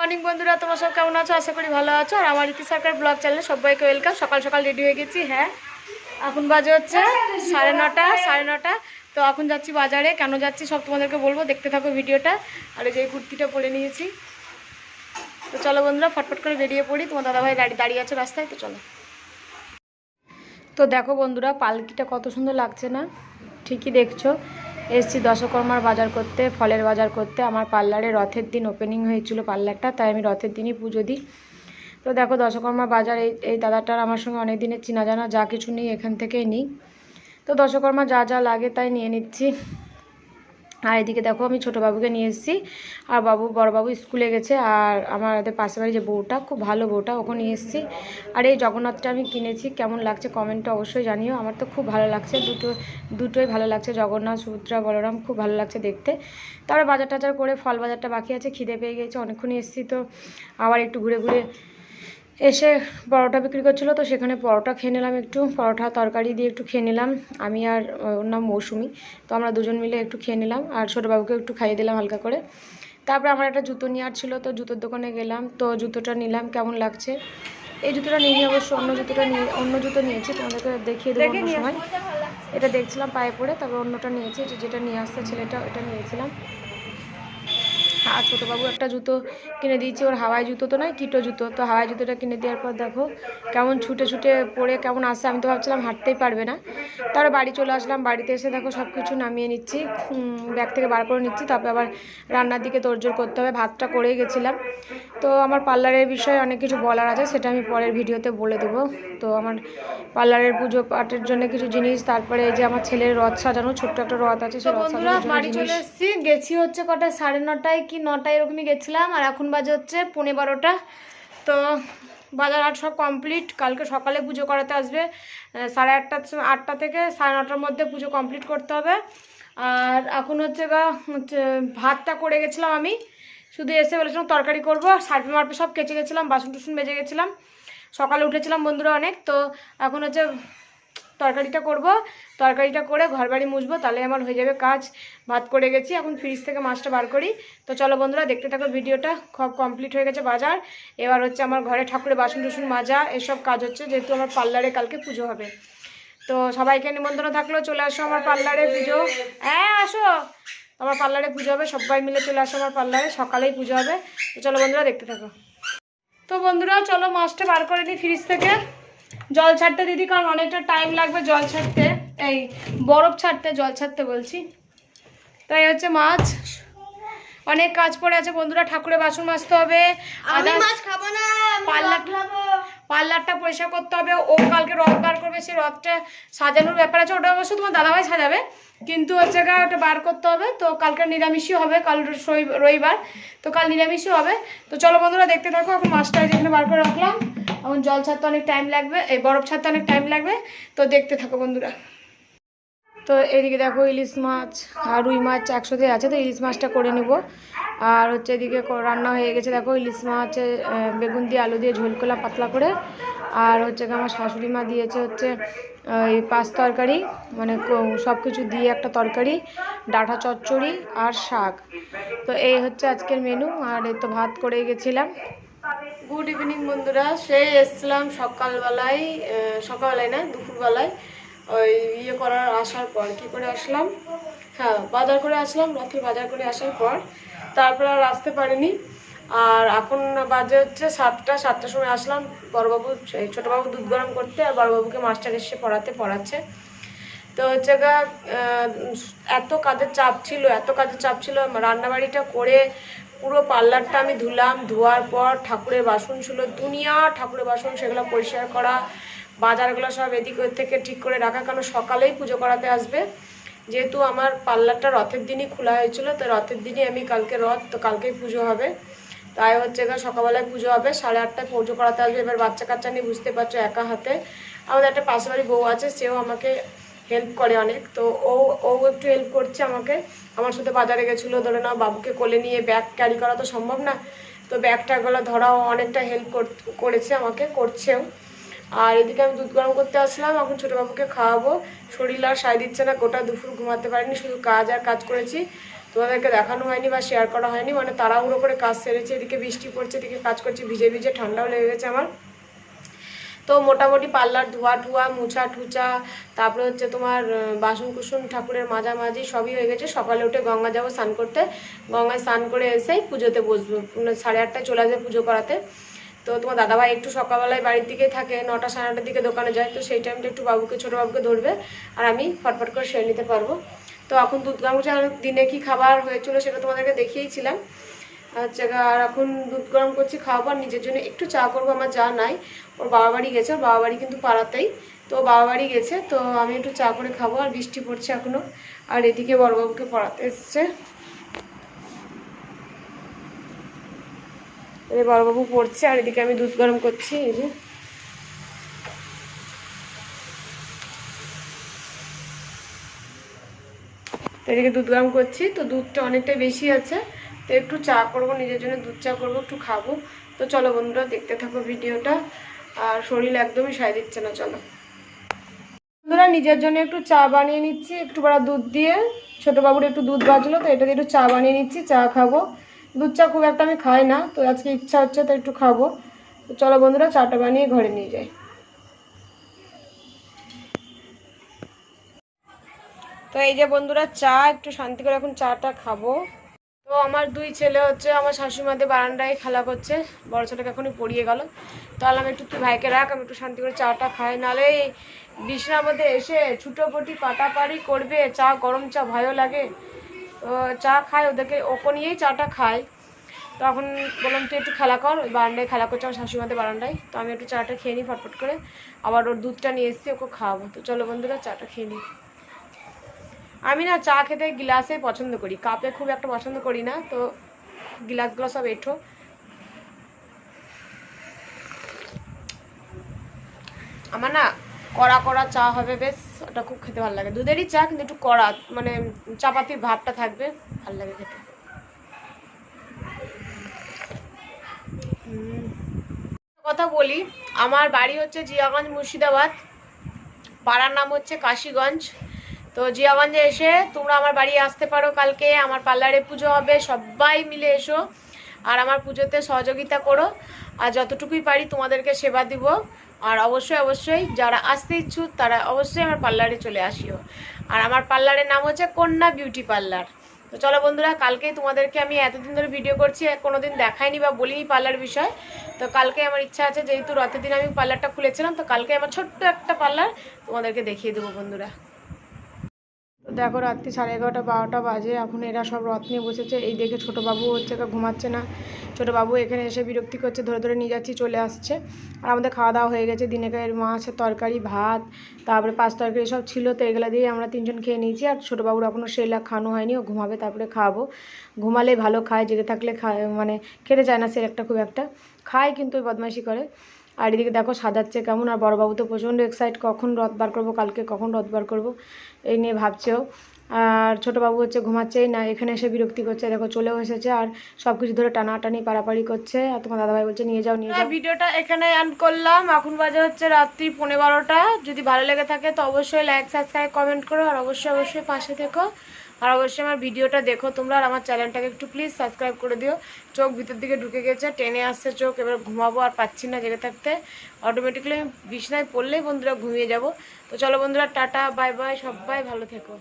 Morning বন্ধুরা, তোমরা সব কেমন আছো? আশা করি ভালো আছো। আর আমার ইতি সরকার ব্লগ চ্যানেলে সবাইকে ওয়েলকাম। সকাল সকাল রেডি হয়ে গেছি। হ্যাঁ, এখন বাজে হচ্ছে 9:30। তো এখন যাচ্ছি বাজারে। কেন যাচ্ছি সব তোমাদেরকে বলবো, দেখতে থাকো ভিডিওটা। আর এই যে কুর্তিটা পরে নিয়েছি। তো চলো বন্ধুরা, ফটফট করে বেরিয়ে পড়ি। তোমার দাদাভাই দাঁড়িয়ে আছে রাস্তায়, তো চলো। তো দেখো বন্ধুরা, পালকিটা কত সুন্দর লাগছে না? ঠিকই দেখছো। এসছি দশকর্মার বাজার করতে, ফলের বাজার করতে। আমার পার্লারে রথের দিন ওপেনিং হয়েছিল পার্লারটা, তাই আমি রথের দিনই পুজো দিই। তো দেখো দশকর্মা বাজার, এই দাদাটার আমার সঙ্গে অনেক দিনের চেনা জানা, যা কিছু নিই এখান থেকেই নিই। তো দশকর্মা যা যা লাগে তাই নিয়ে নিচ্ছি। আর এদিকে দেখো আমি ছোটো বাবুকে নিয়ে এসেছি। আর বড়বাবু স্কুলে গেছে। আর আমাদের পাশের বাড়ি যে বউটা, খুব ভালো বউটা, ওকে নিয়ে এসেছি। আর এই জগন্নাথটা আমি কিনেছি। কেমন লাগছে কমেন্টে অবশ্যই জানিও। আমার তো খুব ভালো লাগছে, দুটোই ভালো লাগছে। জগন্নাথ, সুভদ্রা, বলরাম খুব ভালো লাগছে দেখতে। তারপরে বাজার টাজার করে ফল বাজারটা বাকি আছে। খিদে পেয়ে গেছে, অনেকক্ষণই এসেছি। তো আবার একটু ঘুরে ঘুরে এসে পরোটা বিক্রি করছিলো, তো সেখানে পরোটা খেয়ে নিলাম। একটু পরোটা তরকারি দিয়ে একটু খেয়ে নিলাম আমি আর ওর নাম মৌসুমি। তো আমরা দুজন মিলে একটু খেয়ে নিলাম। আর ছোটোবাবুকে একটু খাইয়ে দিলাম হালকা করে। তারপরে আমার একটা জুতো নেওয়ার ছিল, তো জুতোর দোকানে গেলাম। তো জুতোটা নিলাম। কেমন লাগছে? এই জুতোটা নিয়ে অবশ্য অন্য জুতো নিয়েছি, তোমাদেরকে দেখিয়ে দেবো অন্য সময়। এটা দেখছিলাম পায়ে পরে, তারপর অন্যটা নিয়েছি। যেটা নিয়ে আসতে ছেলেটা, এটা নিয়েছিলাম। আর ছোটোবাবু একটা জুতো কিনে দিয়েছি, ওর হাওয়াই জুতো তো নয়, কিটো জুতো। তো হাওয়াই জুতোটা কিনে দেওয়ার পর দেখো কেমন ছুটে ছুটে পরে কেমন আসছে। আমি তো ভাবছিলাম হাঁটতেই পারবে না। তারপরে বাড়ি চলে আসলাম। বাড়িতে এসে দেখো সব কিছু নামিয়ে নিচ্ছি, ব্যাগ থেকে বার করে নিচ্ছি। তারপরে আবার রান্নার দিকে তোড়জোড় করতে হবে। ভাতটা করেই গেছিলাম। তো আমার পার্লারের বিষয়ে অনেক কিছু বলার আছে, সেটা আমি পরের ভিডিওতে বলে দেবো। তো আমার পার্লারের পুজো পাঠের জন্য কিছু জিনিস, তারপরে এই যে আমার ছেলের রথ সাজানো, ছোট্ট একটা রথ আছে, সেই রথ সাজানোর জন্য বাড়ি চলে এসেছি। গেছি হচ্ছে কটা, 9:30 কি 9 এরকমই গেছিলাম। আর এখন বাজে হচ্ছে 11:15। তো বাজার হাট সব কমপ্লিট। কালকে সকালে পুজো করাতে আসবে 8:30 থেকে 9:30-র মধ্যে পুজো কমপ্লিট করতে হবে। আর এখন হচ্ছে ভাতটা করে গেছিলাম আমি, শুধু এসে বলেছিলাম তরকারি করবো। সার্ফে মার্ফে সব কেচে গেছিলাম, বাসন টুসন মেজে গেছিলাম, সকালে উঠেছিলাম বন্ধুরা অনেক। তো এখন হচ্ছে তরকারিটা করব, তরকারিটা করে ঘর বাড়ি মুছবো, তাহলে আমার হয়ে যাবে কাজ। ভাত করে গেছি, এখন ফ্রিজ থেকে মাছটা বার করি। তো চলো বন্ধুরা, দেখতে থাকো ভিডিওটা। সব কমপ্লিট হয়ে গেছে বাজার। এবার হচ্ছে আমার ঘরে ঠাকুরের বাসন টুসন মাজা, এসব কাজ হচ্ছে, যেহেতু আমার পার্লারে কালকে পুজো হবে। তো সবাইকে নিমন্ত্রণ থাকলো, চলে আসো আমার পার্লারে পুজো। হ্যাঁ আসো, আমার পার্লারে পুজো হবে, সবাই মিলে চলে আসো আমার পার্লারে। সকালেই পুজো হবে। তো চলো বন্ধুরা, দেখতে থাকো। তো বন্ধুরা চলো মাছটা বার করে নিই ফ্রিজ থেকে। জল ছাড়তে দিদি, কারণ অনেকটা টাইম লাগবে জল ছাড়তে, এই বরফ ছাড়তে, জল ছাড়তে বলছি। তাই হচ্ছে মাছ, অনেক কাজ পড়ে আছে বন্ধুরা। ঠাকুরের বাসন মাজতে হবে, পার্লারটা পরিষ্কার করতে হবে। ও কালকে রথ বার করবে, সেই রথটা সাজানোর ব্যাপার আছে। ওটা অবশ্য তোমার দাদাভাই সাজাবে, কিন্তু হচ্ছে ওটা বার করতে হবে। তো কালকে নিরামিষই হবে, কাল রবিবার, তো কাল নিরামিষই হবে। তো চলো বন্ধুরা, দেখতে থাকো। এখন মাছটা যেখানে বার করে রাখলাম, এখন জল ছাড়তে অনেক টাইম লাগবে, এই বরফ ছাড়তে অনেক টাইম লাগবে। তো দেখতে থাকো বন্ধুরা। তো এদিকে দেখো ইলিশ মাছ আর রুই মাছ একসাথে আছে, তো ইলিশ মাছটা করে নেব। আর হচ্ছে এদিকে রান্না হয়ে গেছে, দেখো ইলিশ মাছ বেগুন দিয়ে আলু দিয়ে ঝোল করলাম পাতলা করে। আর হচ্ছে আমার শাশুড়ি মা দিয়েছে হচ্ছে এই পাঁচ তরকারি, মানে সব কিছু দিয়ে একটা তরকারি, ডাঁটা চচ্চড়ি আর শাক। তো এই হচ্ছে আজকের মেনু। আর এই তো ভাত করে গেছিলাম। গুড ইভিনিং বন্ধুরা, সেই এসছিলাম সকালবেলায় না, দুপুরবেলায় ওই করার আসার পর। কি করে আসলাম? হ্যাঁ, বাজার করে আসলাম, রথের বাজার করে আসার পর। তারপর আর আসতে পারিনি। আর এখন বাজে হচ্ছে 7টার সময় আসলাম। বড়বাবু, ছোটোবাবু দুধ গরম করতে, আর বড়বাবুকে মাস্টার এসে পড়াচ্ছে। তো হচ্ছে এত কাজের চাপ ছিল। রান্নাবাড়িটা করে পুরো পার্লারটা আমি ধুলাম। ধোয়ার পর ঠাকুরের বাসন ছিল দুনিয়া, ঠাকুরের বাসন, সেগুলো পরিষ্কার করা, বাজারগুলো সব এদিক থেকে ঠিক করে রাখা, কারণ সকালেই পুজো করাতে আসবে। যেহেতু আমার পার্লারটা রথের দিনই খোলা হয়েছিল, তো রথের দিনই আমি কালকে রথ, তো কালকেই পুজো হবে। তাই হচ্ছে সকালবেলায় পুজো হবে, 8:30টায় পুজো করাতে আসবে। এবার বাচ্চা কাচ্চা নিয়ে বুঝতে পারছো, একা হাতে। আমাদের একটা পাশের বাড়ি বউ আছে, সেও আমাকে হেল্প করে অনেক। তো ও একটু হেল্প করছে আমাকে। আমার সাথে বাজারে গেছিলো, ধরে নাও বাবুকে কোলে নিয়ে ব্যাগ ক্যারি করা তো সম্ভব না, তো ব্যাগটাগুলো ধরাও অনেকটা হেল্প করেছে আমাকে, করছেও। আর এদিকে আমি দুধ গরম করতে আসলাম, এখন ছোটোবাবুকে খাওয়াবো। শরীর আর সায় দিচ্ছে না, গোটা দুপুর ঘুমাতে পারিনি, শুধু কাজ আর কাজ করেছি। তোমাদেরকে দেখানো হয়নি বা শেয়ার করা হয়নি, মানে তাড়াহুড়ো করে কাজ সেরেছে, এদিকে বৃষ্টি পড়ছে, এদিকে কাজ করছি, ভিজে ভিজে ঠান্ডাও লেগে গেছে আমার। তো মোটামুটি পার্লার ধোয়া ঠুয়া মুছা ঠুচা, তারপরে হচ্ছে তোমার বাসন কুসুন ঠাকুরের মাঝামাঝি সবই হয়ে গেছে। সকালে উঠে গঙ্গা যাবো স্নান করতে, গঙ্গায় স্নান করে এসেই পুজোতে বসবো, 8:30টায় চলে আসবে পুজো করাতে। তো তোমার দাদাভাই একটু সকালবেলায় বাড়ির দিকেই থাকে, 9টা 9:30টার দিকে দোকানে যায়, তো সেই টাইমটা একটু বাবুকে ছোটো বাবুকে ধরবে আর আমি ফটফট করে সেরে নিতে পারবো। তো এখন দুধ গরম করছি, আর দিনে কি খাবার হয়েছিল সেটা তোমাদেরকে দেখিয়েছিলাম। আচ্ছা, আর এখন দুধ গরম করছি, খাওয়াবো আর নিজের জন্য একটু চা করবো। আমার যা নাই, ওর বাবা বাড়ি গেছে, ওর বাবা বাড়ি কিন্তু পাড়াতেই, তো বাবা বাড়ি গেছে, তো আমি একটু চা করে খাবো। আর বৃষ্টি পড়ছে এখনো, আর এদিকে বড়বাবুকে পড়াতে এসছে, বড়বাবু পড়ছে আর এদিকে আমি দুধ গরম করছি। এই যে এদিকে দুধ গরম করছি, তো দুধটা অনেকটাই বেশি আছে, তো একটু চা করবো নিজের জন্য, দুধ চা করবো, একটু খাবো। তো চলো বন্ধুরা দেখতে থাকো ভিডিওটা, আর শরীর একদমই সায় দিচ্ছে না। চলো বন্ধুরা, নিজের জন্য একটু চা বানিয়ে নিচ্ছি, একটু বড় দুধ দিয়ে, ছোটো বাবুর একটু দুধ বাজলো, তো এটা দিয়ে একটু চা বানিয়ে নিচ্ছি, চা খাবো। দুধ চা খুব একটা আমি খাই না, তো আজকে ইচ্ছা হচ্ছে তো একটু খাবো। তো চলো বন্ধুরা, চাটা বানিয়ে ঘরে নিয়ে যাই। তো এই যে বন্ধুরা, চা একটু শান্তি করে এখন চাটা খাবো। তো আমার দুই ছেলে হচ্ছে আমার শাশুড়িমাদের বারান্দায় খেলা করছে, বড় ছেলেকে এখনই পড়িয়ে গেল, তাহলে আমি একটু তুই ভাইকে রাখ, আমি একটু শান্তি করে চাটা খাই, নাহলে এই বিছনার মধ্যে এসে ছুটোপটি পাটাপাড়ি করবে, চা গরম চা ভয়ও লাগে। তো চা খাই ওদেরকে, ওকে নিয়েই চাটা খাই। তো এখন বললাম তুই একটু খেলা কর, ওই বারান্দায় খেলা করছে আমার শাশুড়িমাদের বারান্দায়, তো আমি একটু চাটা খেয়ে নিই ফটফট করে, আবার ওর দুধটা নিয়ে এসেছি, ওকে খাওয়াবো। তো চলো বন্ধুরা, চাটা খেয়ে নিই। আমি না চা খেতে গ্লাসে পছন্দ করি, কাপে খুব একটা পছন্দ করি না, তো গ্লাসগুলো সব এঁঠো। আমার না কড়া কড়া চা হবে বেশ, ওটা খুব খেতে ভালো লাগে। দুধেরই চা কিন্তু একটু কড়া, মানে চাপাতির ভাবটা থাকবে, ভালো লাগে খেতে। কথা বলি, আমার বাড়ি হচ্ছে জিয়াগঞ্জ মুর্শিদাবাদ, পাড়ার নাম হচ্ছে কাশীগঞ্জ। তো জিয়াগঞ্জে এসে তোমরা আমার বাড়ি আসতে পারো, কালকে আমার পার্লারে পুজো হবে, সবাই মিলে এসো আর আমার পুজোতে সহযোগিতা করো, আর যতটুকুই পারি তোমাদেরকে সেবা দিব। আর অবশ্যই অবশ্যই যারা আসতে ইচ্ছুক তারা অবশ্যই আমার পার্লারে চলে আসিও। আর আমার পার্লারের নাম হচ্ছে কন্যা বিউটি পার্লার। তো চলো বন্ধুরা, কালকেই তোমাদেরকে আমি এতদিন ধরে ভিডিও করছি, কোনোদিন দেখাইনি বা বলিনি পার্লার বিষয়, তো কালকে আমার ইচ্ছা আছে, যেহেতু রথের দিন আমি পার্লারটা খুলেছিলাম, তো কালকে আমার ছোট্ট একটা পার্লার তোমাদেরকে দেখিয়ে দেবো বন্ধুরা। তো দেখো রাত্রি 11:30 12টা বাজে, এখন এরা সব রথ নিয়ে বসেছে। এই দেখে ছোটো বাবু হচ্ছে ঘুমাচ্ছে না, ছোটো বাবু এখানে এসে বিরক্তি করছে, ধরে ধরে নিয়ে যাচ্ছি, চলে আসছে। আর আমাদের খাওয়া দাওয়া হয়ে গেছে, দিনেকার মাছের তরকারি, ভাত, তারপরে 5 তরকারি সব ছিল, তো এগুলো দিয়ে আমরা 3 জন খেয়ে নিয়েছি। আর ছোটো বাবুর এখনও সেরেলাক খাওয়ানো হয়নি, ও ঘুমাবে, তারপরে খাওয়াবো। ঘুমালেই ভালো খায়, জেগে থাকলে মানে খেতে চায় না সেরেলাকটা খুব একটা, খায় কিন্তু ওই বদমাইশি করে। আর এদিকে দেখো সাজাচ্ছে কেমন, আর বড়বাবু তো প্রচণ্ড এক্সাইট, কখন রথ বার করবো, কালকে কখন রথ বার করবো এই নিয়ে ভাবছেও। আর ছোটোবাবু হচ্ছে ঘুমাচ্ছেই না, এখানে এসে বিরক্তি করছে, দেখো চলেও এসেছে, আর সব কিছু ধরে টানাটানি পাড়াপাড়ি করছে। আর তোমার দাদাভাই বলছে নিয়ে যাও নিয়ে যাও। ভিডিওটা এখানে এন্ড করলাম, এখন বাজে হচ্ছে রাত্রি 12:15। যদি ভালো লেগে থাকে তো অবশ্যই লাইক সাবস্ক্রাইব কমেন্ট করো, আর অবশ্যই অবশ্যই পাশে থেকো, আর অবশ্যই আমার ভিডিওটা দেখো তোমরা, আর আমার চ্যানেলটাকে একটু প্লিজ সাবস্ক্রাইব করে দিও। চোখ ভিতর দিকে ঢুকে গেছে, টেনে আসছে চোখ, এবার ঘুমাবো, আর পাচ্ছি না জেগে থাকতে, অটোমেটিক্যালি বিছনায় পড়লেই বন্ধুরা ঘুমিয়ে যাব। তো চলো বন্ধুরা, টাটা বাই বাই, সবাই ভালো থেকো।